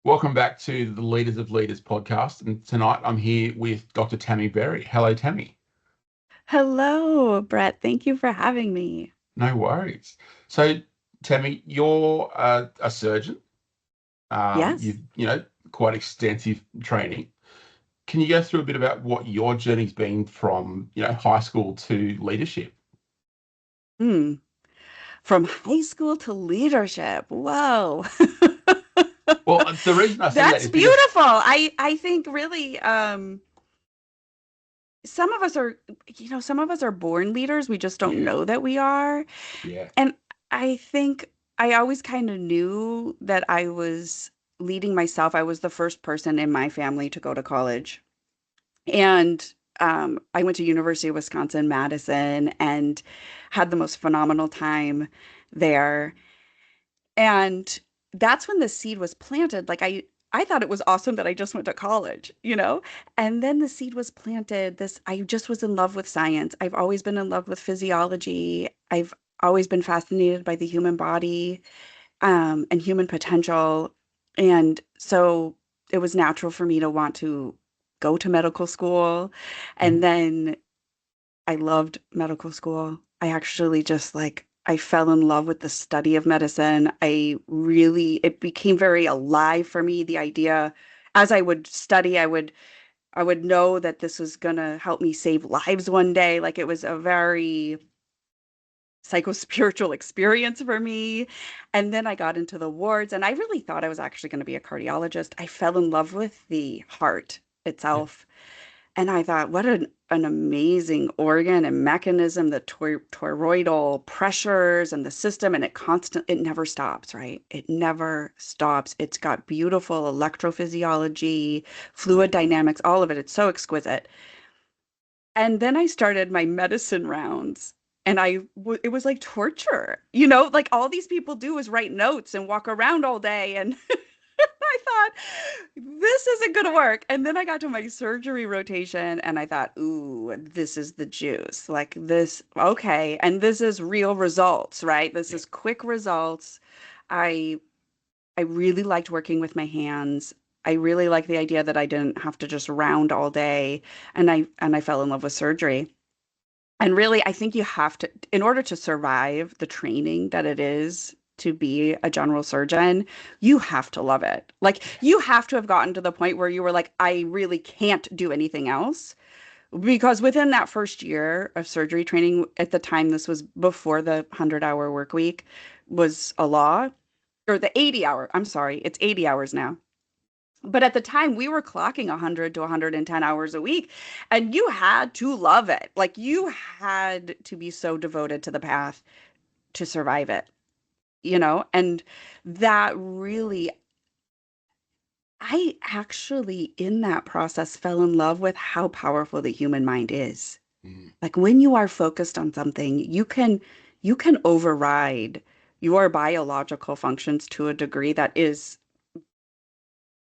Welcome back to the Leaders of Leaders podcast. And tonight I'm here with Dr. Tami Berry. Hello, Tami. Hello, Brett. Thank you for having me. No worries. So, Tami, you're a surgeon. Yes. You've quite extensive training. Can you go through a bit about what your journey's been from, high school to leadership? Hmm. From high school to leadership. Whoa. Well, the reason I say that That's is because, beautiful. I think really some of us are, some of us are born leaders. We just don't yeah, know that we are. yeah, And I think I always kind of knew that I was leading myself. I was the first person in my family to go to college. And I went to University of Wisconsin, Madison, and had the most phenomenal time there. And that's when the seed was planted. I thought it was awesome that I just went to college. And then the seed was planted. I just was in love with science. I've always been in love with physiology. I've always been fascinated by the human body, and human potential. And so it was natural for me to want to go to medical school. And mhm, then I loved medical school. I actually just I fell in love with the study of medicine. It became very alive for me. The idea, as I would study, I would know that this was gonna help me save lives one day. Like it was a very psychospiritual experience for me. And then I got into the wards, and I really thought I was actually going to be a cardiologist. I fell in love with the heart yeah, itself. And I thought, what an amazing organ and mechanism, the toroidal pressures and the system, and it never stops, right? It never stops. It's got beautiful electrophysiology, yeah, fluid dynamics, all of it. It's so exquisite. And then I started my medicine rounds, and it was like torture. Like all these people do is write notes and walk around all day. And I thought, this isn't going to work. And then I got to my surgery rotation, and I thought, ooh, this is the juice. Like this, okay. And this is real results, right? This yeah, is quick results. I I really liked working with my hands. I really liked the idea that I didn't have to just round all day, and I fell in love with surgery. And really, I think you have to, in order to survive the training that it is to be a general surgeon, you have to love it. Like, yeah, you have to have gotten to the point where you were like, I really can't do anything else. Because within that first year of surgery training, at the time, this was before the 100-hour work week was a law, or the 80-hour, I'm sorry, it's 80 hours now. But at the time, we were clocking 100 to 110 hours a week, and you had to love it. Like you had to be so devoted to the path to survive it. And that really, I actually, in that process, fell in love with how powerful the human mind is. mm, Like when you are focused on something, you can override your biological functions to a degree that is,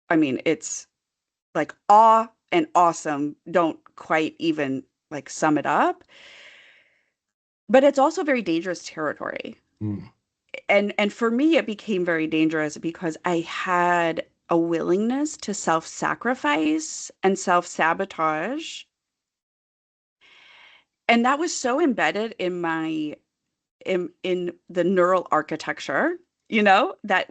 I mean, it's like awe and awesome don't quite even like sum it up, but it's also very dangerous territory. mm, And for me it became very dangerous because I had a willingness to self-sacrifice and self-sabotage, and that was so embedded in in the neural architecture, yeah, that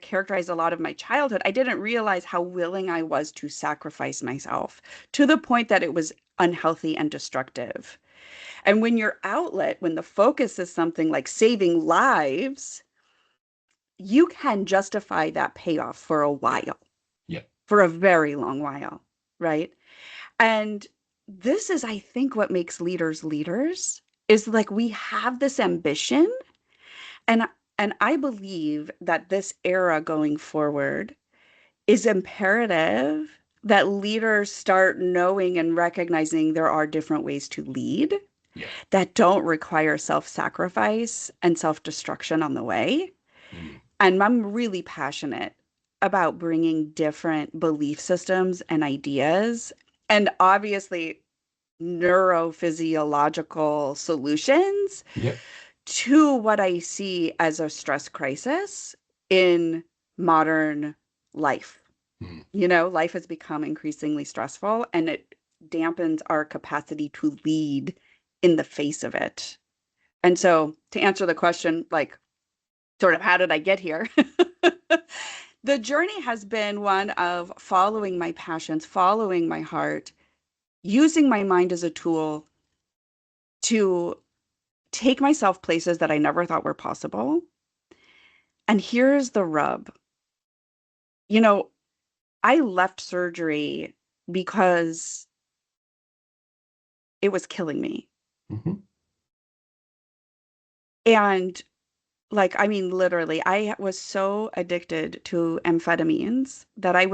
characterized a lot of my childhood. I didn't realize how willing I was to sacrifice myself to the point that it was unhealthy and destructive. And when the focus is something like saving lives, you can justify that payoff for a yeah, while, yeah, for a very long while, right? And this is, I think, what makes leaders leaders is like we have this ambition. And I believe that this era going forward is imperative that leaders start knowing and recognizing there are different ways to lead yeah, that don't require self-sacrifice and self-destruction on the way. mm, And I'm really passionate about bringing different belief systems and ideas, and obviously neurophysiological solutions yeah, to what I see as a stress crisis in modern life. Mm. Life has become increasingly stressful and it dampens our capacity to lead in the face of it. And so, to answer the question, like, sort of, how did I get here? The journey has been one of following my passions, following my heart, using my mind as a tool to take myself places that I never thought were possible. And here's the rub. You know, I left surgery because it was killing me. Hmm. And like, I mean, literally, I was so addicted to amphetamines that I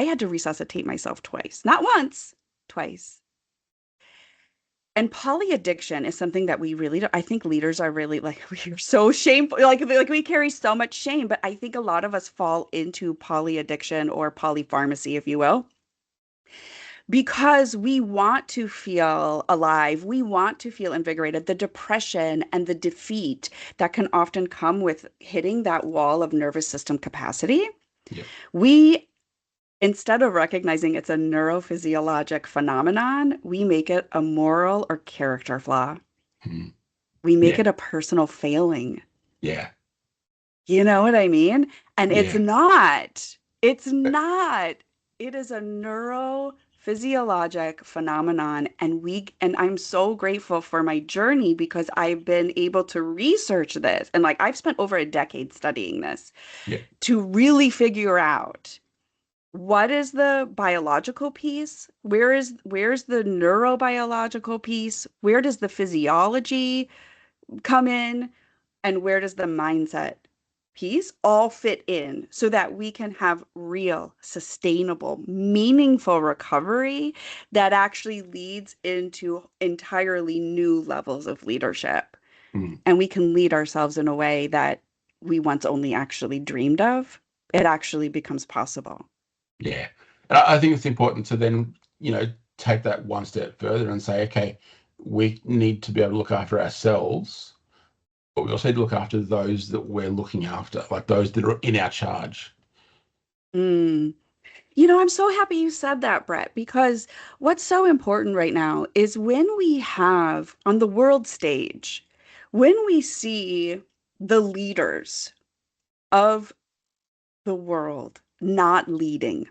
had to resuscitate myself twice, not once, twice. And poly addiction is something that we really don't, I think leaders are really like, we're so shameful. Like we carry so much shame, but I think a lot of us fall into poly addiction or polypharmacy, if you will, because we want to feel alive. We want to feel invigorated. The depression and the defeat that can often come with hitting that wall of nervous system capacity. Yeah. We, instead of recognizing it's a neurophysiologic phenomenon, we make it a moral or character flaw. Mm. We make Yeah. it a personal failing. Yeah. You know what I mean? And it's Yeah. not. It's not. It is a neurophysiologic phenomenon. And I'm so grateful for my journey because I've been able to research this. And like I've spent over a decade studying this Yeah. to really figure out what is the biological piece? Where's the neurobiological piece? Where does the physiology come in? And where does the mindset piece all fit in so that we can have real, sustainable, meaningful recovery that actually leads into entirely new levels of leadership? Mm. And we can lead ourselves in a way that we once only actually dreamed of. It actually becomes possible. Yeah. And I think it's important to then, take that one step further and say, okay, we need to be able to look after ourselves, but we also need to look after those that we're looking after, like those that are in our charge. Mm. I'm so happy you said that, Brett, because what's so important right now is when we have on the world stage, when we see the leaders of the world not leading,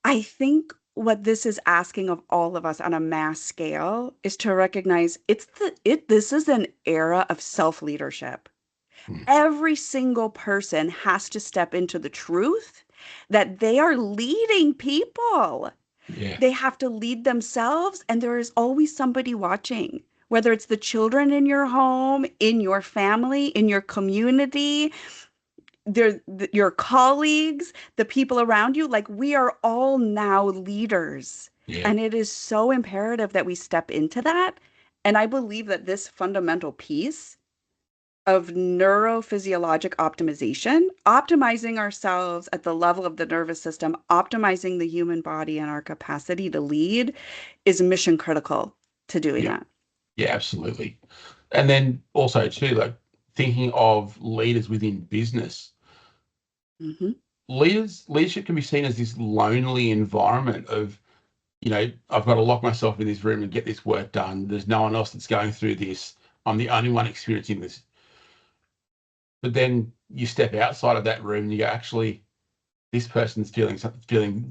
I think what this is asking of all of us on a mass scale is to recognize this is an era of self-leadership. Mm. Every single person has to step into the truth that they are leading people. Yeah. They have to lead themselves, and there is always somebody watching, whether it's the children in your home, in your family, in your community, your colleagues, the people around you. Like we are all now leaders. Yeah. And it is so imperative that we step into that. And I believe that this fundamental piece of neurophysiologic optimization, optimizing ourselves at the level of the nervous system, optimizing the human body and our capacity to lead is mission critical to doing Yeah. that. Yeah, absolutely. And then also too, like thinking of leaders within business. Hmm. Leadership can be seen as this lonely environment of, I've got to lock myself in this room and get this work done. There's no one else that's going through this. I'm the only one experiencing this. But then you step outside of that room and you go, actually, this person's feeling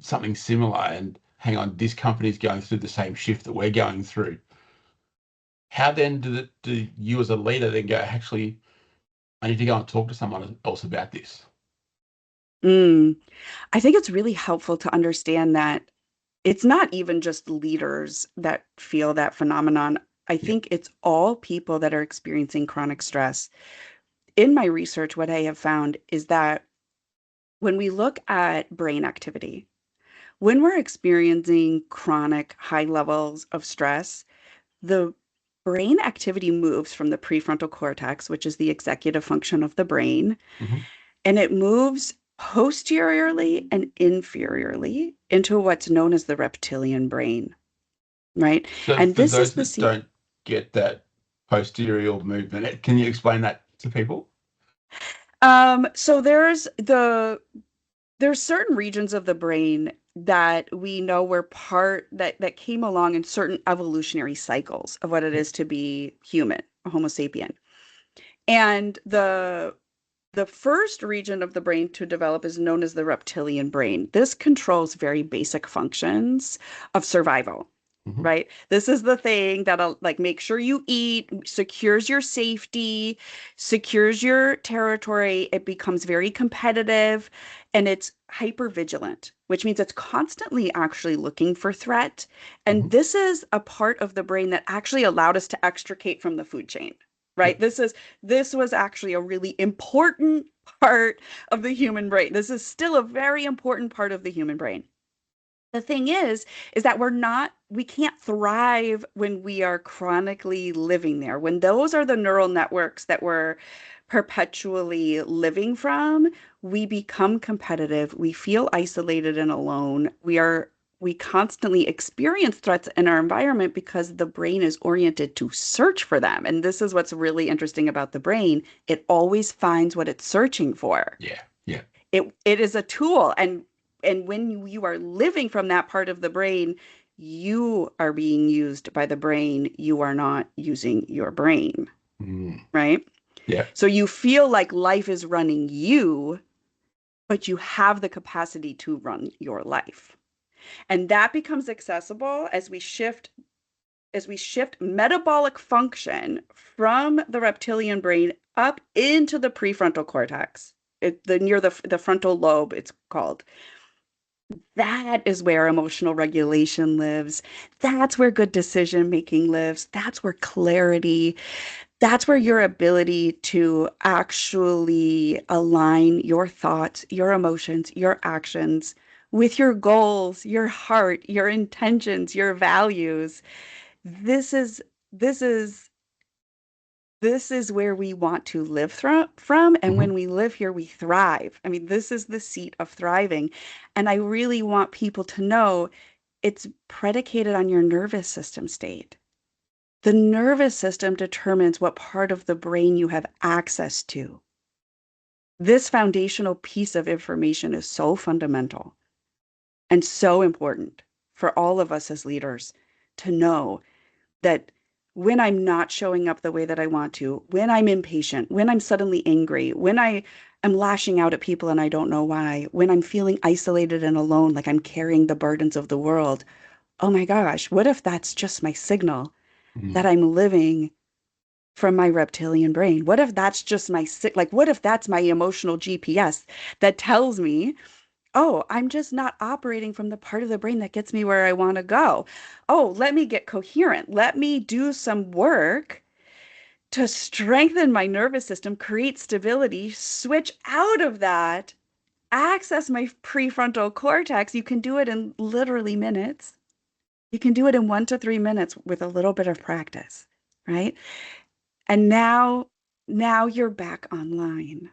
something similar. And hang on, this company's going through the same shift that we're going through. How then do you as a leader then go, actually, I need to go and talk to someone else about this? Mm. I think it's really helpful to understand that it's not even just leaders that feel that phenomenon. I Yeah. think it's all people that are experiencing chronic stress. In my research, what I have found is that when we look at brain activity, when we're experiencing chronic high levels of stress, the brain activity moves from the prefrontal cortex, which is the executive function of the brain, Hmm. and it moves posteriorly and inferiorly into what's known as the reptilian brain, right? So And for this is those the that don't get that posterior movement, can you explain that to people? so there's there's certain regions of the brain that we know were part that came along in certain evolutionary cycles of what it Yeah. is to be human, a Homo sapien. And the first region of the brain to develop is known as the reptilian brain. This controls very basic functions of survival, Hmm. right? This is the thing that'll like make sure you eat, secures your safety, secures your territory. It becomes very competitive and it's hyper vigilant, which means it's constantly actually looking for threat. And Hmm. this is a part of the brain that actually allowed us to extricate from the food chain. Yeah. Right? This was actually a really important part of the human brain. This is still a very important part of the human brain. The thing is that we can't thrive when we are chronically living there. When those are the neural networks that we're perpetually living from, we become competitive. We feel isolated and alone. We constantly experience threats in our environment because the brain is oriented to search for them. And this is what's really interesting about the brain. It always finds what it's searching for. Yeah. Yeah. It is a tool, and when you are living from that part of the brain, you are being used by the brain. You are not using your brain, Mm. right? Yeah. So you feel like life is running you, but you have the capacity to run your life. And that becomes accessible as we shift metabolic function from the reptilian brain up into the prefrontal cortex. Near the frontal lobe, it's called. That is where emotional regulation lives. That's where good decision making lives. That's where clarity, that's where your ability to actually align your thoughts, your emotions, your actions with your goals, your heart, your intentions, your values. This is this is this is where we want to live from. And when Hmm. we live here, we thrive. I mean, this is the seat of thriving. And I really want people to know it's predicated on your nervous system state. The nervous system determines what part of the brain you have access to. This foundational piece of information is so fundamental and so important for all of us as leaders to know that when I'm not showing up the way that I want to, when I'm impatient, when I'm suddenly angry, when I am lashing out at people and I don't know why, when I'm feeling isolated and alone, like I'm carrying the burdens of the world, oh my gosh, what if that's just my signal that Mm. I'm living from my reptilian brain? What if that's just like, what if that's my emotional GPS that tells me, oh, I'm just not operating from the part of the brain that gets me where I want to go. Oh, let me get coherent. Let me do some work to strengthen my nervous system, create stability, switch out of that, access my prefrontal cortex. You can do it in literally minutes. You can do it in 1 to 3 minutes with a little bit of practice, right? And now you're back online.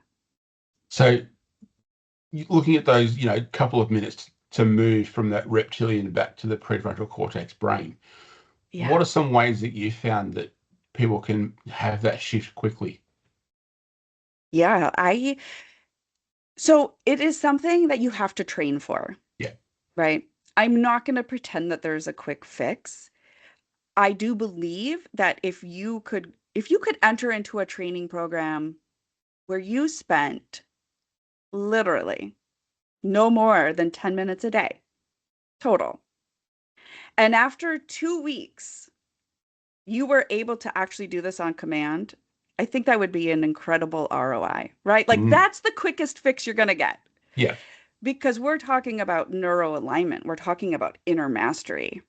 So looking at those, couple of minutes to move from that reptilian back to the prefrontal cortex brain, Yeah. what are some ways that you found that people can have that shift quickly? Yeah, I so it is something that you have to train for. Yeah. Right. I'm not going to pretend that there's a quick fix. I do believe that if you could enter into a training program where you spent literally no more than 10 minutes a day total, and after 2 weeks you were able to actually do this on command, I think that would be an incredible ROI, right? Like Mm. that's the quickest fix you're going to get Yeah. because we're talking about neuro alignment. We're talking about inner mastery.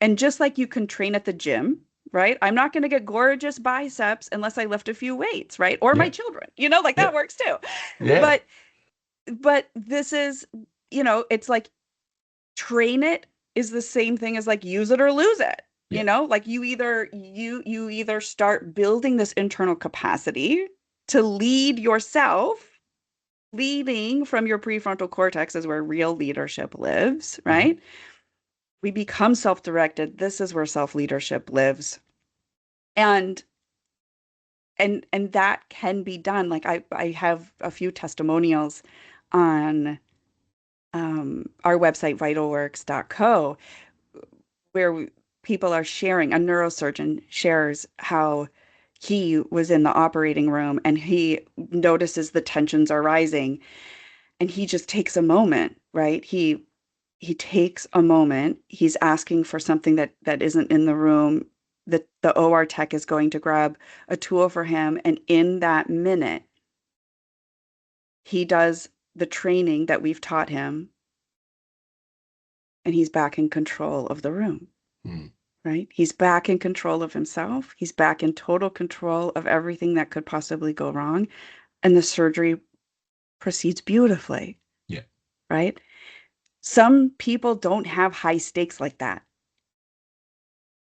And just like you can train at the gym, right? I'm not going to get gorgeous biceps unless I lift a few weights, right? Or my Yeah. children, like Yeah. that works too. Yeah. But this is, it's like train it is the same thing as like use it or lose it. Yeah. Like you either start building this internal capacity to lead yourself. Leading from your prefrontal cortex is where real leadership lives, Hmm. right? We become self-directed. This is where self-leadership lives. And and that can be done. Like I have a few testimonials on our website, vitalworks.co, where people are sharing, a neurosurgeon shares how he was in the operating room and he notices the tensions are rising and he just takes a moment, right? He takes a moment. He's asking for something that isn't in the room. The OR tech is going to grab a tool for him, and in that minute, he does the training that we've taught him, and he's back in control of the room, Mm. right? He's back in control of himself. He's back in total control of everything that could possibly go wrong, and the surgery proceeds beautifully, Yeah. right? Some people don't have high stakes like that.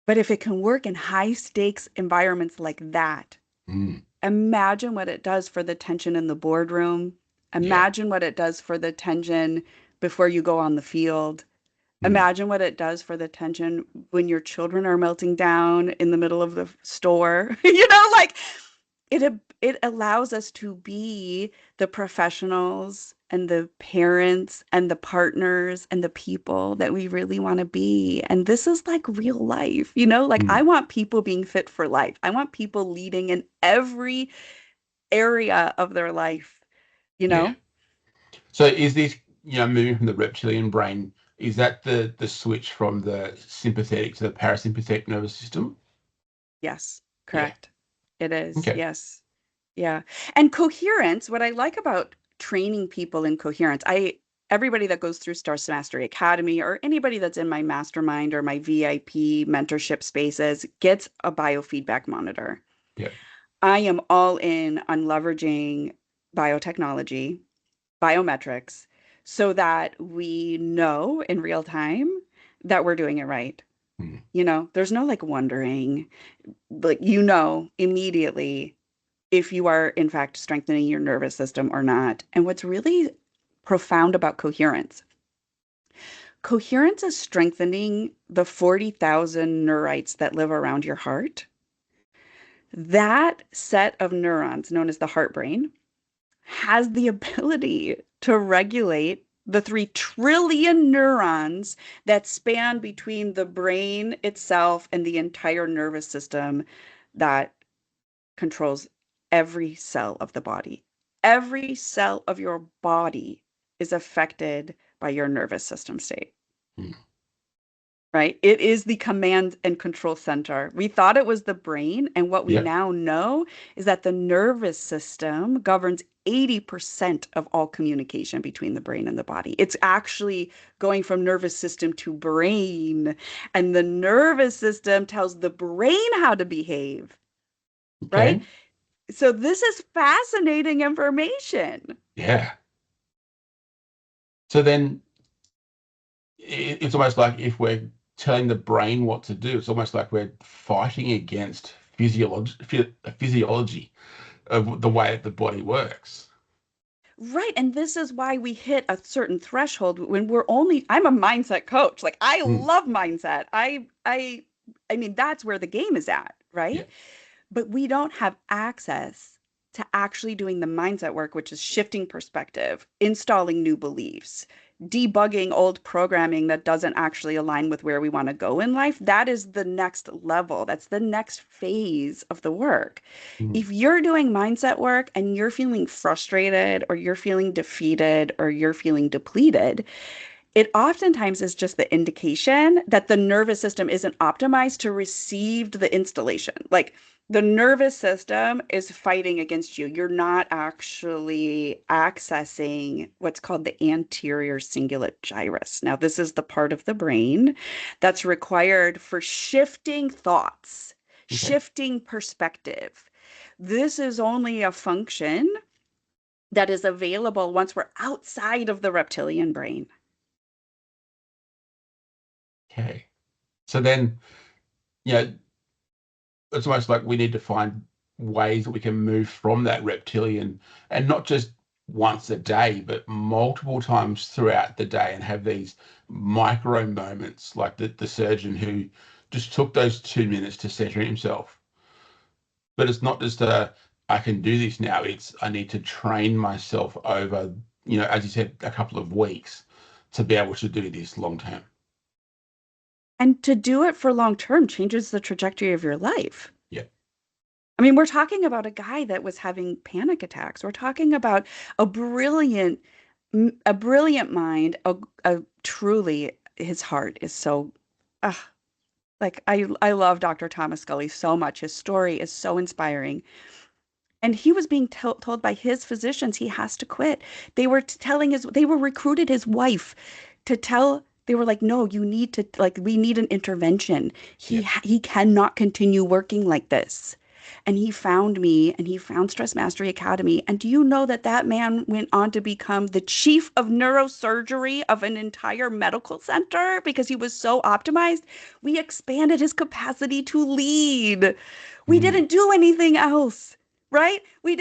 But if it can work in high stakes environments like that, Mm. imagine what it does for the tension in the boardroom. Yeah. Imagine what it does for the tension before you go on the field. Mm. Imagine what it does for the tension when your children are melting down in the middle of the store. Like it allows us to be the professionals and the parents and the partners and the people that we really want to be. And this is like real life, like I Mm. want people being fit for life. I want people leading in every area of their life, you Yeah. know? So is this, moving from the reptilian brain, is that the switch from the sympathetic to the parasympathetic nervous system? Yes, Yeah. correct. It is. Okay. Yes. Yeah. And coherence, what I like about training people in coherence, everybody that goes through Star Mastery Academy or anybody that's in my mastermind or my VIP mentorship spaces gets a biofeedback monitor. Yeah. I am all in on leveraging biotechnology, biometrics, so that we know in real time that we're doing it right. Mm. There's no like wondering, like immediately if you are in fact strengthening your nervous system or not. And what's really profound about coherence is strengthening the 40,000 neurites that live around your heart. That set of neurons, known as the heart brain, has the ability to regulate the 3 trillion neurons that span between the brain itself and the entire nervous system that controls every cell of the body. Every cell of your body is affected by your nervous system state, Mm. right? It is the command and control center. We thought it was the brain, and what we Yeah. now know is that the nervous system governs 80% of all communication between the brain and the body. It's actually going from nervous system to brain, and the nervous system tells the brain how to behave, right? Okay. So this is fascinating information. Yeah. So then it's almost like if we're telling the brain what to do, it's almost like we're fighting against physiology of the way the body works. Right. And this is why we hit a certain threshold when I'm a mindset coach. Like I Mm. love mindset. I mean, that's where the game is at, Yeah. right? But we don't have access to actually doing the mindset work, which is shifting perspective, installing new beliefs, debugging old programming that doesn't actually align with where we want to go in life. That is the next level. That's the next phase of the work. Mm. If you're doing mindset work and you're feeling frustrated or you're feeling defeated or you're feeling depleted, it oftentimes is just the indication that the nervous system isn't optimized to receive the installation. Like the nervous system is fighting against you. You're not actually accessing what's called the anterior cingulate gyrus. Now, this is the part of the brain that's required for shifting thoughts, Okay. shifting perspective. This is only a function that is available once we're outside of the reptilian brain. Okay. So then, you know, it's almost like we need to find ways that we can move from that reptilian and not just once a day, but multiple times throughout the day and have these micro moments like the surgeon who just took those 2 minutes to center himself. But it's not just I can do this now. It's I need to train myself over, as you said, a couple of weeks. to be able to do this long term. And to do it for long term changes the trajectory of your life. Yeah. I mean, we're talking about a guy that was having panic attacks. We're talking about a brilliant, a brilliant mind. A truly, his heart is so, uh, like I love Dr. Thomas Scully so much. His story is so inspiring. And he was being told by his physicians he has to quit. They were telling they were recruited his wife to tell, they were like, no, you need to, like, we need an intervention. Yeah. He cannot continue working like this. And he found me and he found Stress Mastery Academy. And do you know that that man went on to become the chief of neurosurgery of an entire medical center because he was so optimized? We expanded his capacity to lead. We Mm. didn't do anything else. Right? We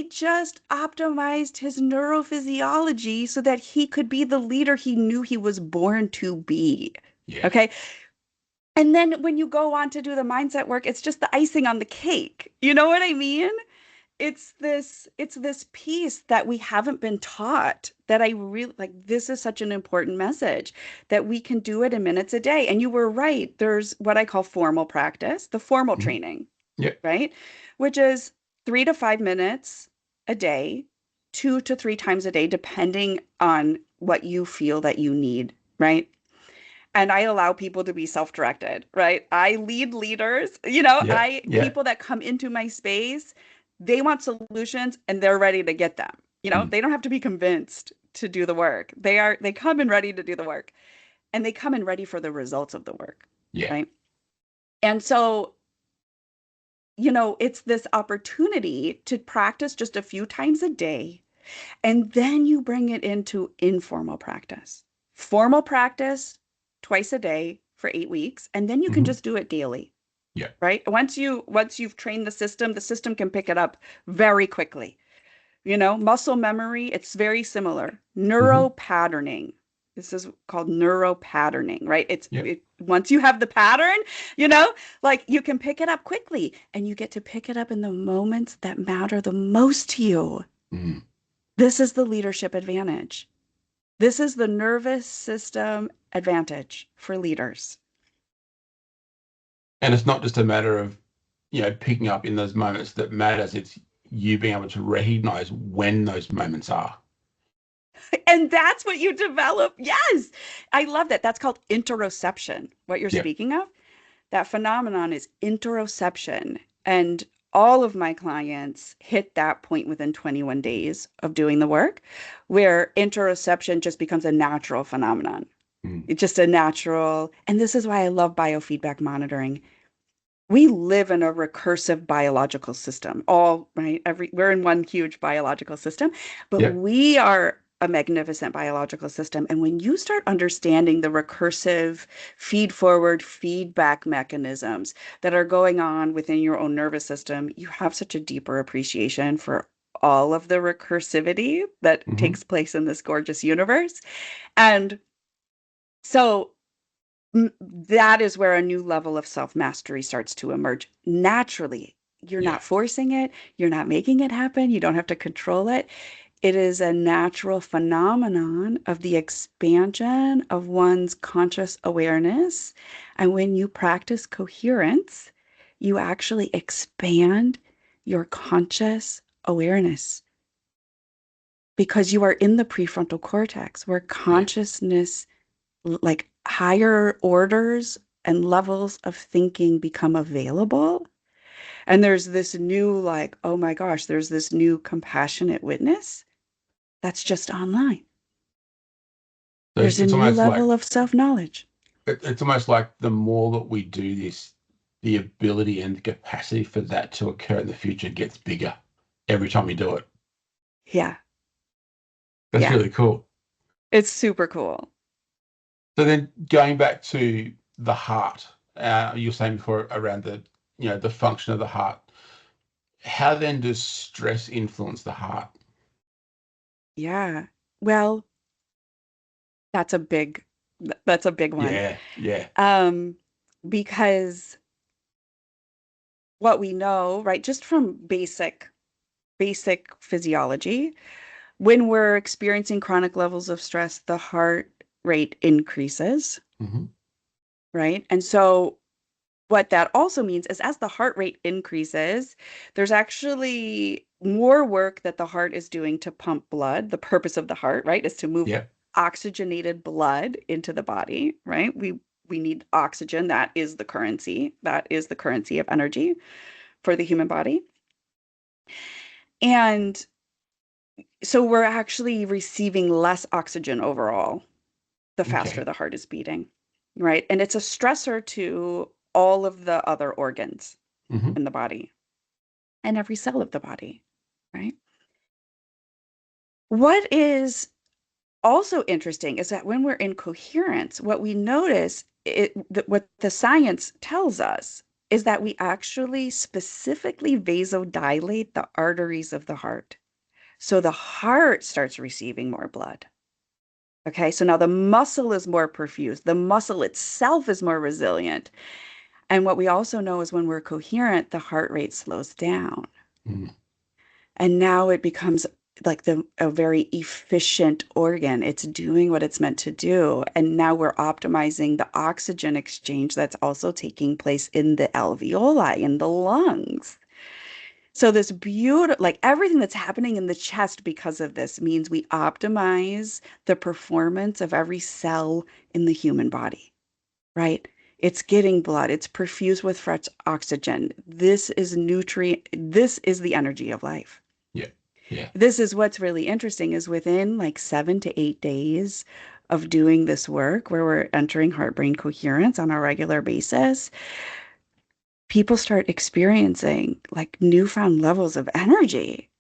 just optimized his neurophysiology so that he could be the leader he knew he was born to be. Yeah. Okay. And then when you go on to do the mindset work, it's just the icing on the cake. You know what I mean? It's this piece that we haven't been taught that I really like. This is such an important message that we can do it in minutes a day. And you were right. There's what I call formal practice, the formal Mm. training, Yeah. right? Which is 3 to 5 minutes a day, 2 to 3 times a day, depending on what you feel that you need, right? And I allow people to be self-directed, right? I lead leaders, Yeah. I Yeah. people that come into my space, they want solutions and they're ready to get them. Mm. They don't have to be convinced to do the work. They come in ready to do the work and they come in ready for the results of the work, Yeah. right? And so it's this opportunity to practice just a few times a day, and then you bring it into informal practice. Formal practice twice a day for 8 weeks, and then you can Hmm. just do it daily, Yeah. right? Once you've trained the system can pick it up very quickly. Muscle memory, it's very similar. Hmm. Neuropatterning. This is called neuropatterning, right? Yeah. Once you have the pattern, you know, like you can pick it up quickly and you get to pick it up in the moments that matter the most to you. Mm. This is the leadership advantage. This is the nervous system advantage for leaders. And it's not just a matter of, picking up in those moments that matters. It's you being able to recognize when those moments are. And that's what you develop. Yes. I love that. That's called interoception, what you're Yeah. speaking of. That phenomenon is interoception. And all of my clients hit that point within 21 days of doing the work, where interoception just becomes a natural phenomenon. Mm. It's just a natural, and this is why I love biofeedback monitoring. We live in a recursive biological system. All right, we're in one huge biological system, but Yeah. we are a magnificent biological system. And when you start understanding the recursive feed forward feedback mechanisms that are going on within your own nervous system, you have such a deeper appreciation for all of the recursivity that Hmm. takes place in this gorgeous universe. And so that is where a new level of self-mastery starts to emerge naturally. You're Yeah. not forcing it, you're not making it happen, you don't have to control it. It is a natural phenomenon of the expansion of one's conscious awareness. And when you practice coherence, you actually expand your conscious awareness because you are in the prefrontal cortex where Yeah. consciousness, like higher orders and levels of thinking, become available. And there's this new, like, oh my gosh, there's this new compassionate witness that's just online. So There's a it's new almost like level of self-knowledge. it's almost like the more that we do this, the ability and the capacity for that to occur in the future gets bigger every time you do it. Yeah. That's Yeah. really cool. It's super cool. So then going back to the heart, you were saying before around the function of the heart. How then does stress influence the heart? Yeah. Well, that's a big that's a big one. Yeah. Yeah. Um, because what we know, right, just from basic physiology, when we're experiencing chronic levels of stress, the heart rate increases, Hmm. right? And so what that also means is as the heart rate increases, there's actually more work that the heart is doing to pump blood. The purpose of the heart, right, is to move Yeah. oxygenated blood into the body, right? We need oxygen. That is the currency. That is the currency of energy for the human body. And so we're actually receiving less oxygen overall the faster Okay. the heart is beating, right? And it's a stressor to all of the other organs Hmm. in the body and every cell of the body, right? What is also interesting is that when we're in coherence, what we notice, what the science tells us, is that we actually specifically vasodilate the arteries of the heart. So the heart starts receiving more blood. Okay, so now the muscle is more perfused. The muscle itself is more resilient. And what we also know is when we're coherent, the heart rate slows down. Mm. And now it becomes like a very efficient organ. It's doing what it's meant to do. And now we're optimizing the oxygen exchange that's also taking place in the alveoli, in the lungs. So this beautiful, like everything that's happening in the chest because of this means we optimize the performance of every cell in the human body, right? It's getting blood, it's perfused with fresh oxygen. This is nutrient, this is the energy of life. Yeah. Yeah. This is what's really interesting is within like 7 to 8 days of doing this work where we're entering heart brain coherence on a regular basis, people start experiencing like newfound levels of energy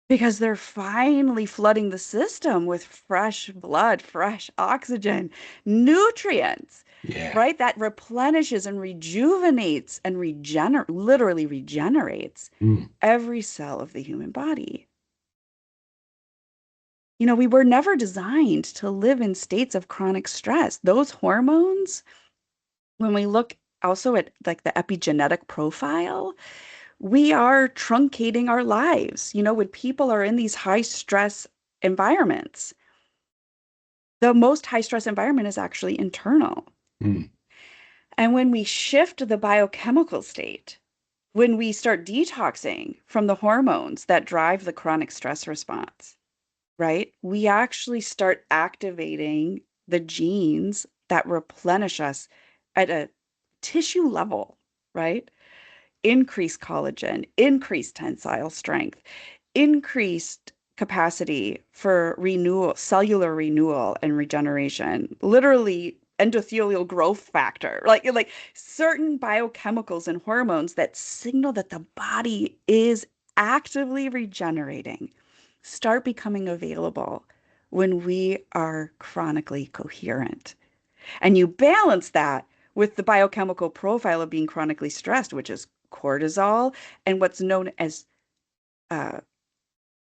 because they're finally flooding the system with fresh blood, fresh oxygen, nutrients, Yeah. right? That replenishes and rejuvenates and literally regenerates Mm. every cell of the human body. You know, we were never designed to live in states of chronic stress. Those hormones, when we look also at like the epigenetic profile, we are truncating our lives. You know, when people are in these high stress environments, the most high stress environment is actually internal. Mm. And when we shift the biochemical state, when we start detoxing from the hormones that drive the chronic stress response, right? We actually start activating the genes that replenish us at a tissue level, right? Increased collagen, increased tensile strength, increased capacity for renewal, cellular renewal and regeneration, literally endothelial growth factor, like certain biochemicals and hormones that signal that the body is actively regenerating start becoming available when we are chronically coherent. And you balance that with the biochemical profile of being chronically stressed, which is cortisol and what's known as uh,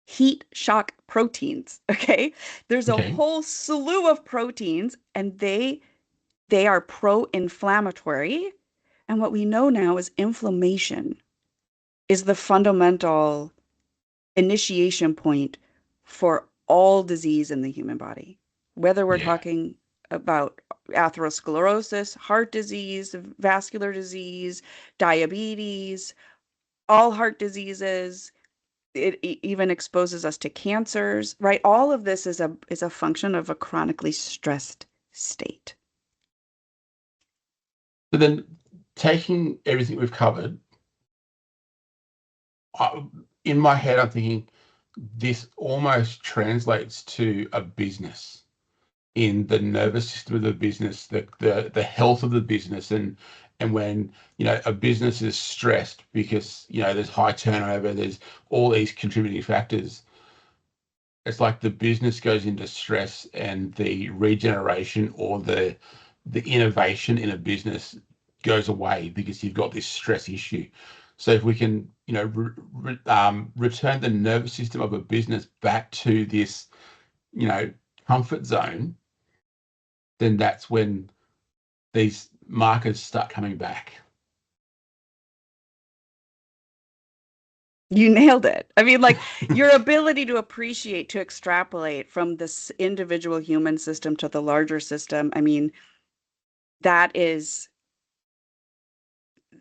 heat shock proteins. Okay. There's a Okay. whole slew of proteins, and they are pro-inflammatory. And what we know now is inflammation is the fundamental initiation point for all disease in the human body, whether we're Yeah. talking about atherosclerosis, heart disease, vascular disease, diabetes, all heart diseases. It even exposes us to cancers, right? All of this is a function of a chronically stressed state. So then, taking everything we've covered, I, in my head, I'm thinking this almost translates to a business in the nervous system of the business, the health of the business, and when a business is stressed because there's high turnover, there's all these contributing factors. It's like the business goes into stress and the regeneration or the innovation in a business goes away because you've got this stress issue. So if we can, return the nervous system of a business back to this, you know, comfort zone, then that's when these markers start coming back. You nailed it. I mean, like your ability to appreciate, to extrapolate from this individual human system to the larger system. I mean, that is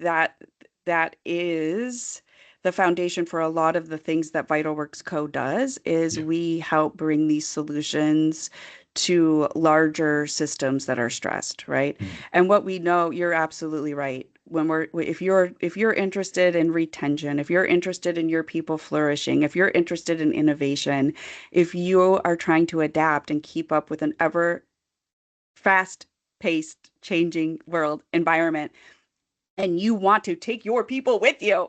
that that is the foundation for a lot of the things that VitalWorks Co does is Yeah. we help bring these solutions to larger systems that are stressed, right? Mm. And what we know, you're absolutely right. When we're if you're interested in retention, if you're interested in your people flourishing, if you're interested in innovation, if you are trying to adapt and keep up with an ever fast paced changing world environment, and you want to take your people with you,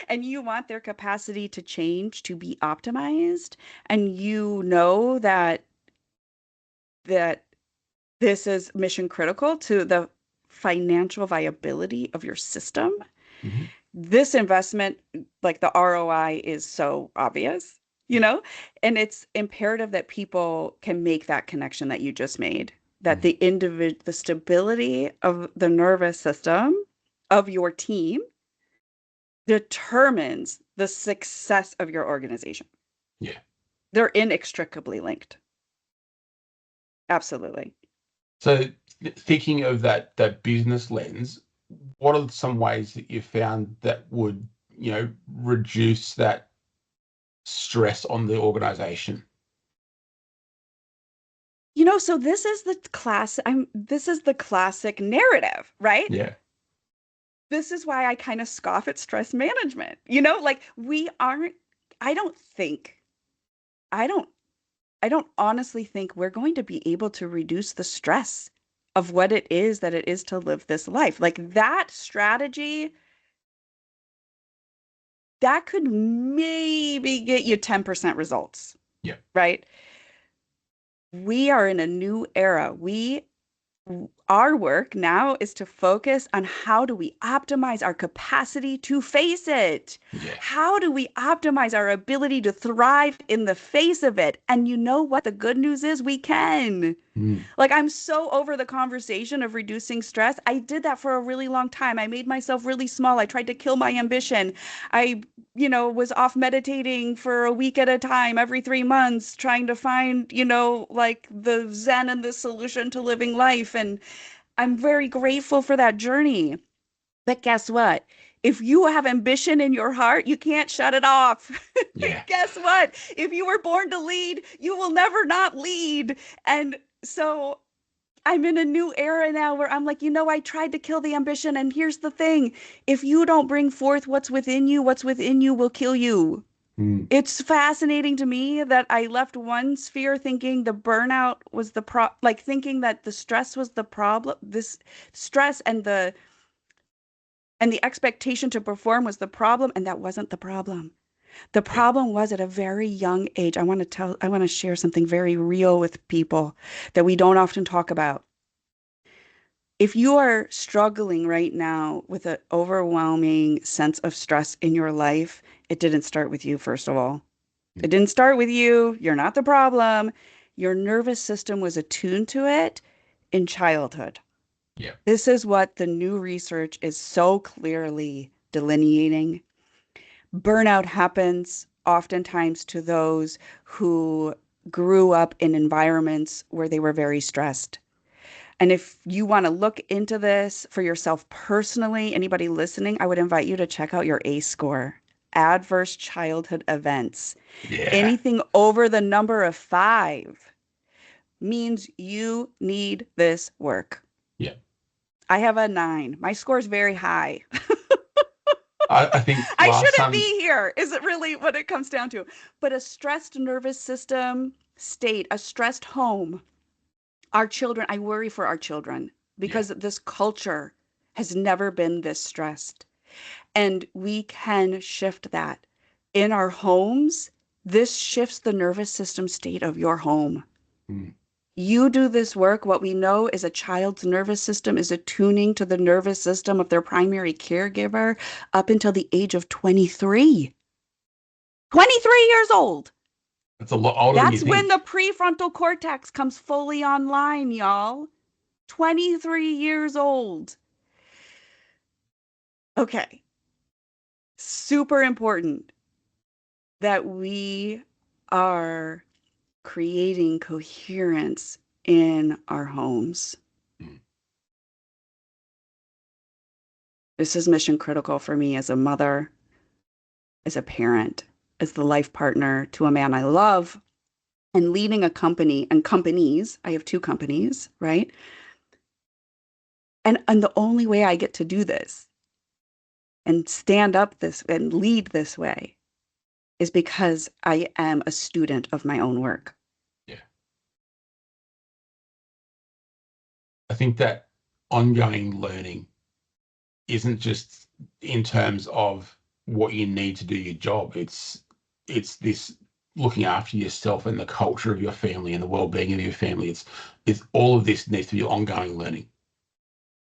and you want their capacity to change to be optimized, and you know that this is mission critical to the financial viability of your system. Mhm. This investment, like the ROI is so obvious, and it's imperative that people can make that connection that you just made, that Mm. the stability of the nervous system of your team determines the success of your organization. Yeah. They're inextricably linked. Absolutely. So thinking of that business lens, what are some ways that you found that would, reduce that stress on the organization? So this is the classic narrative, right? Yeah. This is why I kind of scoff at stress management. Like we aren't I don't think I don't I don't honestly think we're going to be able to reduce the stress of what it is that it is to live this life. Like that strategy, that could maybe get you 10% results, Yeah. right? We are in a new era. Our work now is to focus on how do we optimize our capacity to face it? Yeah. How do we optimize our ability to thrive in the face of it? And you know what? The good news is we can. Mm. Like, I'm so over the conversation of reducing stress. I did that for a really long time. I made myself really small. I tried to kill my ambition. I was off meditating for a week at a time every 3 months, trying to find, like the Zen and the solution to living life. And I'm very grateful for that journey. But guess what? If you have ambition in your heart, you can't shut it off. Yeah. Guess what? If you were born to lead, you will never not lead. And so I'm in a new era now where I'm like, I tried to kill the ambition. And here's the thing, if you don't bring forth what's within you will kill you. Mm. It's fascinating to me that I left one sphere thinking the burnout was like thinking that the stress was the problem, this stress and the expectation to perform was the problem, and that wasn't the problem. The Yeah. problem was at a very young age. I want to share something very real with people that we don't often talk about. If you are struggling right now with an overwhelming sense of stress in your life, it didn't start with you, first of all. Mm. It didn't start with you. You're not the problem. Your nervous system was attuned to it in childhood. Yeah. This is what the new research is so clearly delineating. Burnout happens oftentimes to those who grew up in environments where they were very stressed. And if you want to look into this for yourself personally, anybody listening, I would invite you to check out your ACE score. Adverse childhood events. Yeah. Anything over the number of 5 means you need this work. Yeah. I have a 9. My score is very high. I think I last shouldn't time, be here, is it really what it comes down to? But a stressed nervous system state, a stressed home, our children, I worry for our children yeah. because this culture has never been this stressed. And we can shift that in our homes. This shifts the nervous system state of your home. Mm. You do this work. What we know is a child's nervous system is attuning to the nervous system of their primary caregiver up until the age of 23. 23 years old. That's a lot older than you That's when the think. prefrontal cortex comes fully online, y'all. 23 years old. Okay. Super important. that we are creating coherence in our homes. Mm. This is mission critical for me as a mother, as a parent, as the life partner to a man I love, and leading a company and companies. I have two companies, right? And the only way I get to do this and stand up this and lead this way is because I am a student of my own work. Yeah. I think that ongoing learning isn't just in terms of what you need to do your job. It's this looking after yourself and the culture of your family and the well-being of your family. It's all of this needs to be ongoing learning.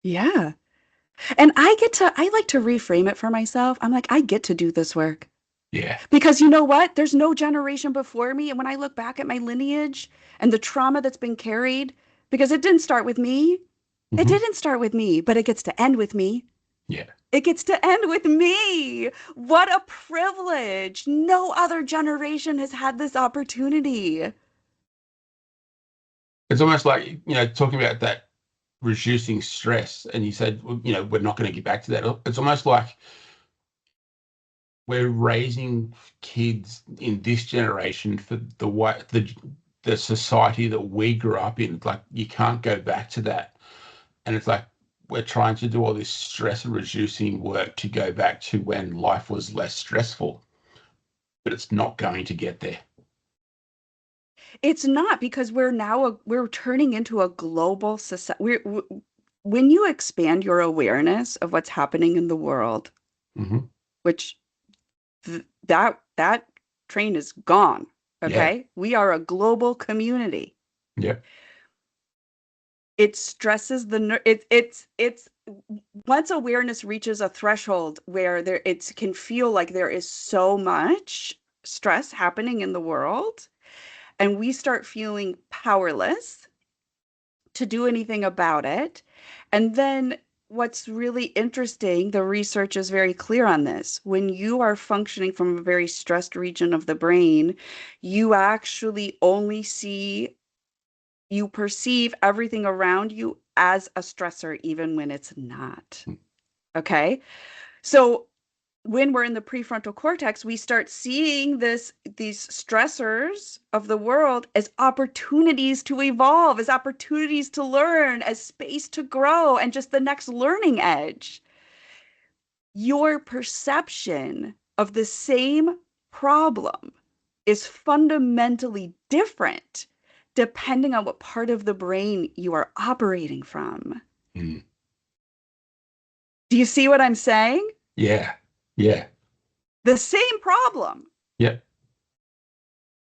Yeah. And I like to reframe it for myself. I'm like, I get to do this work. Yeah. Because you know what? There's no generation before me. And when I look back at my lineage and the trauma that's been carried, because it didn't start with me, it Hmm. didn't start with me, but it gets to end with me. Yeah. It gets to end with me. What a privilege. No other generation has had this opportunity. It's almost like, talking about that reducing stress, and you said, well, we're not going to get back to that. It's almost like we're raising kids in this generation for the society that we grew up in. It's like you can't go back to that. And it's like we're trying to do all this stress reducing work to go back to when life was less stressful, but it's not going to get there. It's not because we're turning into a global society. When you expand your awareness of what's happening in the world, Hmm. which that train is gone. Yeah. Okay. We are a global community. Yeah. It stresses it's once awareness reaches a threshold where it can feel like there is so much stress happening in the world and we start feeling powerless to do anything about it. And then what's really interesting, the research is very clear on this. When you are functioning from a very stressed region of the brain, you actually only you perceive everything around you as a stressor, even when it's not. Okay. So when we're in the prefrontal cortex, we start seeing these stressors of the world as opportunities to evolve, as opportunities to learn, as space to grow, and just the next learning edge. Your perception of the same problem is fundamentally different depending on what part of the brain you are operating from. Mm. Do you see what I'm saying? Yeah. Yeah. The same problem. Yeah.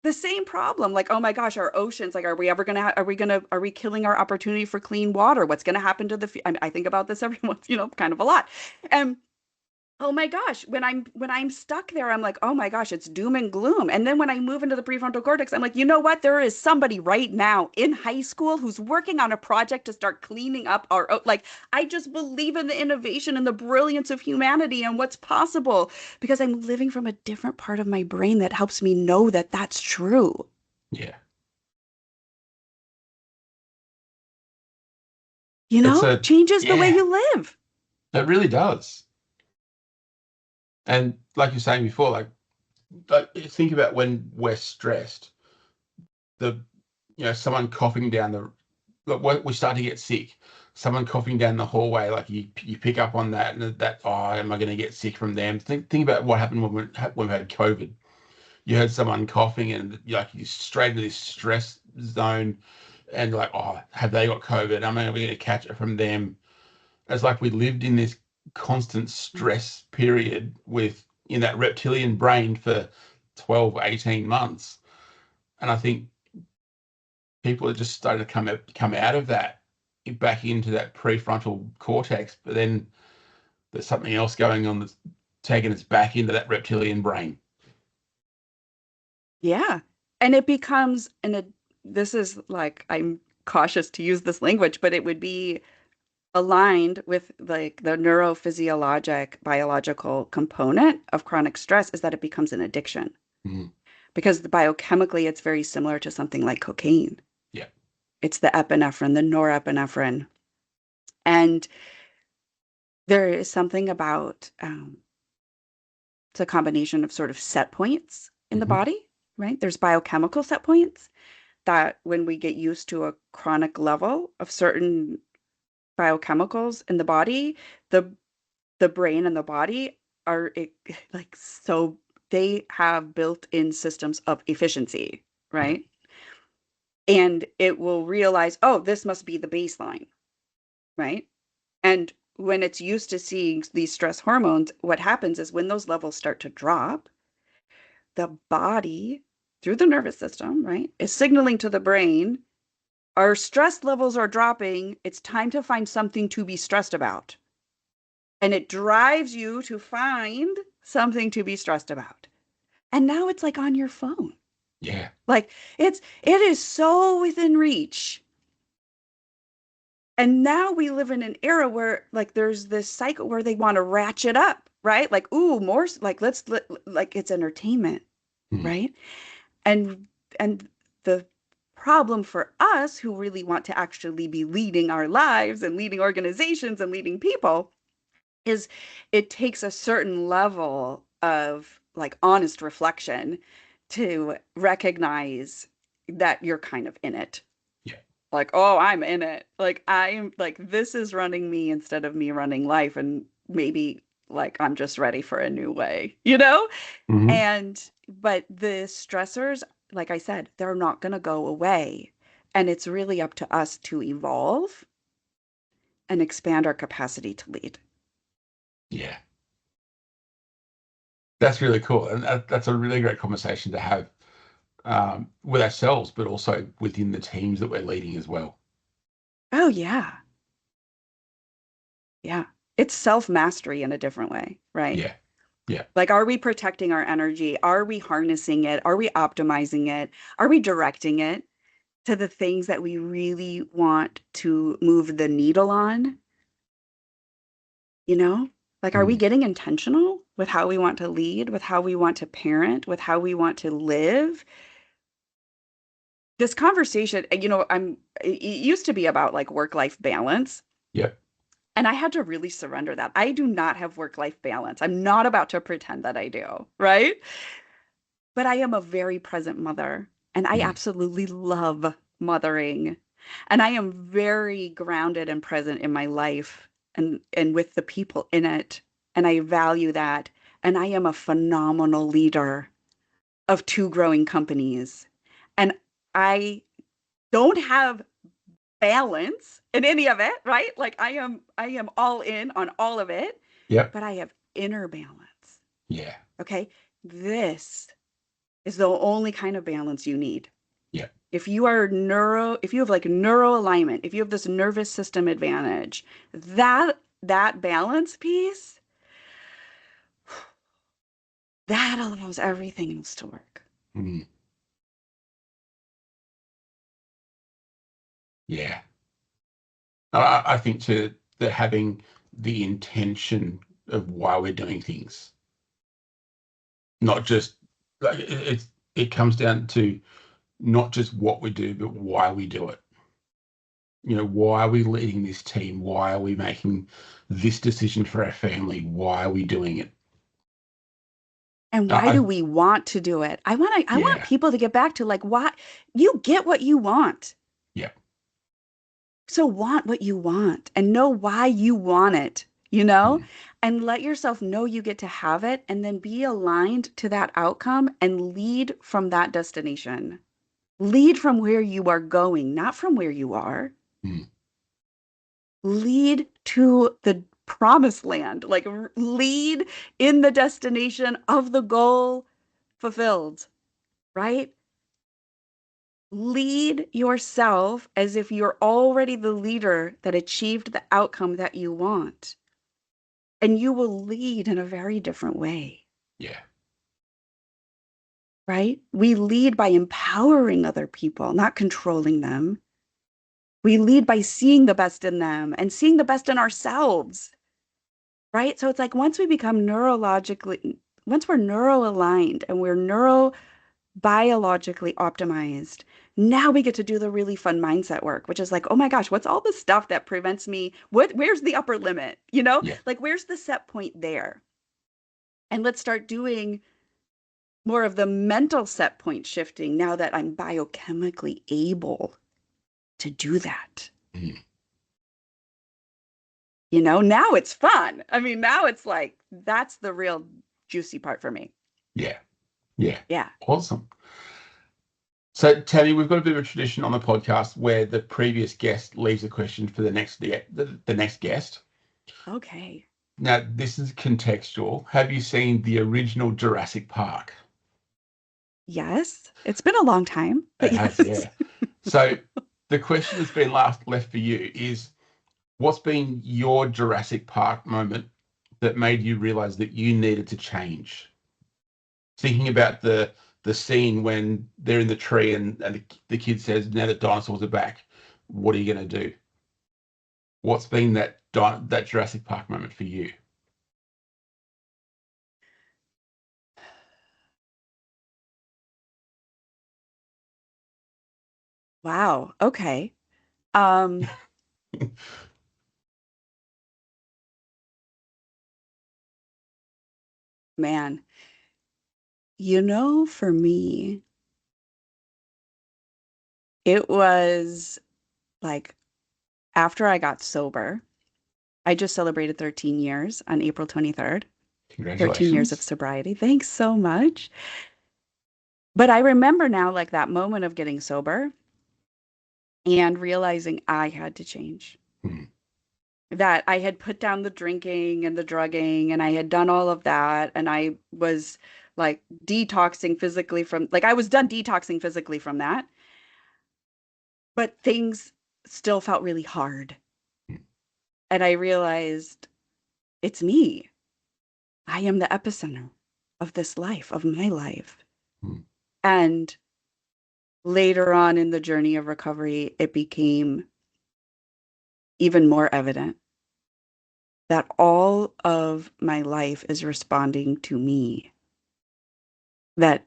The same problem. Like, oh my gosh, our oceans, like, are we ever gonna, are we killing our opportunity for clean water? What's gonna happen to I think about this every once, kind of a lot. And oh my gosh, when I'm stuck there, I'm like, oh my gosh, it's doom and gloom. And then when I move into the prefrontal cortex, I'm like, you know what? There is somebody right now in high school who's working on a project to start cleaning up like, I just believe in the innovation and the brilliance of humanity and what's possible because I'm living from a different part of my brain that helps me know that that's true. Yeah. It's Changes the way yeah, you live. it really does. And like you're saying before, like think about when we're stressed, the, someone coughing down the, look, we start to get sick. Someone coughing down the hallway, like you pick up on that, and that, oh, am I going to get sick from them? Think about what happened when we had COVID. You heard someone coughing, and like you straight into this stress zone, and like, oh, have they got COVID? Am I going to catch it from them? It's like we lived in this constant stress period with in that reptilian brain for 12, 18 months. And I think people are just starting to come out of that back into that prefrontal cortex, but then there's something else going on that's taking us back into that reptilian brain. Yeah. And it becomes this is like I'm cautious to use this language, but it would be aligned with like the neurophysiologic biological component of chronic stress is that it becomes an addiction. Mm. because biochemically it's very similar to something like cocaine. Yeah. It's the epinephrine, the norepinephrine. And there is something about it's a combination of sort of set points in the Hmm. body, right? There's biochemical set points that when we get used to a chronic level of certain biochemicals in the body, the the brain and the body are like so they have built-in systems of efficiency, Yeah. right? And it will realize, oh, this must be the baseline, right? And when it's used to seeing these stress hormones, what happens is when those levels start to drop, the body, through the nervous system, right, is signaling to the brain, our stress levels are dropping. It's time to find something to be stressed about. And it drives you to find something to be stressed about. And now it's like on your phone. Yeah. Like it is so within reach. And now we live in an era where like there's this cycle where they want to ratchet up, right? Like, ooh, more like like it's entertainment, Mm. right? And and the problem for us who really want to actually be leading our lives and leading organizations and leading people is it takes a certain level of like honest reflection to recognize that you're kind of in it. Yeah. Like, oh, I'm in it. Like, I'm like, this is running me instead of me running life. And maybe like I'm just ready for a new way, you know? Hmm. But the stressors, like I said, they're not going to go away. And it's really up to us to evolve and expand our capacity to lead. Yeah. That's really cool. And that's a really great conversation to have with ourselves, but also within the teams that we're leading as well. Oh, yeah. Yeah. It's self-mastery in a different way, right? Yeah. Yeah. Like, are we protecting our energy? Are we harnessing it? Are we optimizing it? Are we directing it to the things that we really want to move the needle on? You know? Like, are we Mm. getting intentional with how we want to lead, with how we want to parent, with how we want to live? This conversation, it used to be about like work-life balance. Yeah. And I had to really surrender that. I do not have work-life balance. I'm not about to pretend that I do, right? But I am a very present mother, and I Mm. absolutely love mothering. And I am very grounded and present in my life and with the people in it. And I value that. And I am a phenomenal leader of two growing companies. And I don't have balance in any of it, right? Like I am all in on all of it, Yep. but I have inner balance. Yeah. Okay? This is the only kind of balance you need. Yeah. If you have like neuro alignment, if you have this nervous system advantage, that balance piece, that allows everything else to work. Mm. Yeah. I think to that having the intention of why we're doing things, not just like it comes down to not just what we do, but why we do it. Why are we leading this team? Why are we making this decision for our family? Why are we doing it? And why do I we want to do it? I want Yeah. people to get back to like why you get what you want. Yeah. So want what you want and know why you want it, you know? Mm. And let yourself know you get to have it and then be aligned to that outcome and lead from that destination. Lead from where you are going, not from where you are. Mm. Lead to the promised land, like lead in the destination of the goal fulfilled, right? Lead yourself as if you're already the leader that achieved the outcome that you want. And you will lead in a very different way, Yeah. right? We lead by empowering other people, not controlling them. We lead by seeing the best in them and seeing the best in ourselves, right? So it's like once we become neurologically we're neuro aligned and we're neurobiologically optimized, now we get to do the really fun mindset work, which is like, oh my gosh, what's all the stuff that prevents me? Where's the upper limit? Yeah. Like where's the set point there? And let's start doing more of the mental set point shifting now that I'm biochemically able to do that. Mm. Now it's fun. I mean, now it's like that's the real juicy part for me. Yeah. Yeah. Yeah. Awesome. So, Tami, we've got a bit of a tradition on the podcast where the previous guest leaves a question for the next guest. Okay. Now, this is contextual. Have you seen the original Jurassic Park? Yes. It's been a long time, It but has, yes. yeah. So the question that's been left for you is, what's been your Jurassic Park moment that made you realize that you needed to change? Thinking about the scene when they're in the tree and the kid says, now that dinosaurs are back, what are you going to do? What's been that Jurassic Park moment for you? Wow. Okay. Um, man, for me, it was like after I got sober, I just celebrated 13 years on April 23rd, 13 years of Congratulations. sobriety. Thanks so much. But I remember now like that moment of getting sober and realizing I had to change. Hmm. That I had put down the drinking and the drugging and I had done all of that and I was like detoxing physically from like I was done detoxing physically from that, but things still felt really hard. And I realized it's me. I am the epicenter of this life, of my life. Hmm. And later on in the journey of recovery, it became even more evident that all of my life is responding to me. That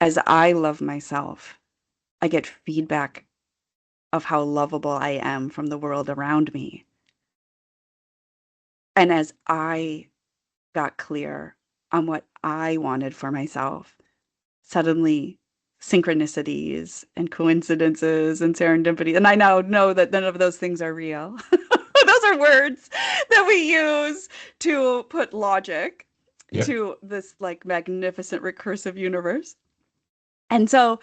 as I love myself, I get feedback of how lovable I am from the world around me. And as I got clear on what I wanted for myself, suddenly synchronicities and coincidences and serendipity. And I now know that none of those things are real. Those are words that we use to put logic Yep. to this like magnificent recursive universe. And so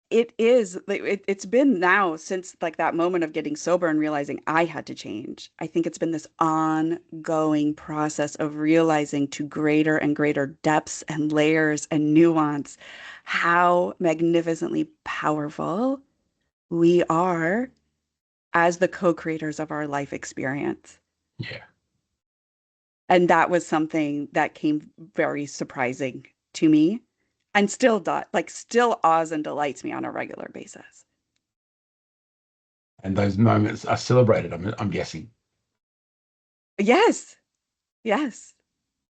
it is like it's been now since like that moment of getting sober and realizing I had to change. I think it's been this ongoing process of realizing to greater and greater depths and layers and nuance how magnificently powerful we are as the co-creators of our life experience. Yeah. And that was something that came very surprising to me and still awes and delights me on a regular basis. And those moments are celebrated, I'm guessing. Yes, yes,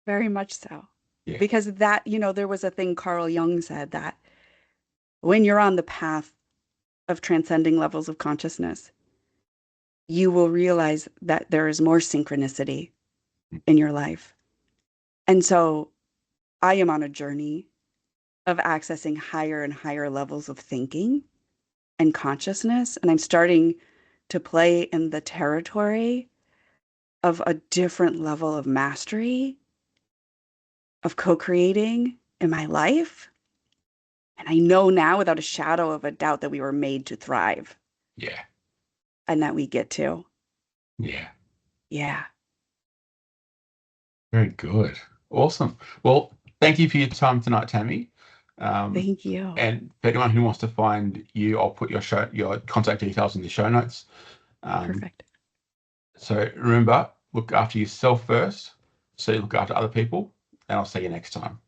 very much so. Yeah. Because there was a thing Carl Jung said that when you're on the path of transcending levels of consciousness, you will realize that there is more synchronicity in your life. And so I am on a journey of accessing higher and higher levels of thinking and consciousness. And I'm starting to play in the territory of a different level of mastery, of co creating in my life. And I know now without a shadow of a doubt that we were made to thrive Yeah. and that we get to. Yeah. Yeah. Very good. Awesome. Well, thank you for your time tonight, Tami. Um, Thank you. and for anyone who wants to find you, I'll put your contact details in the show notes. Um, Perfect. so remember, look after yourself first, so you look after other people, and I'll see you next time.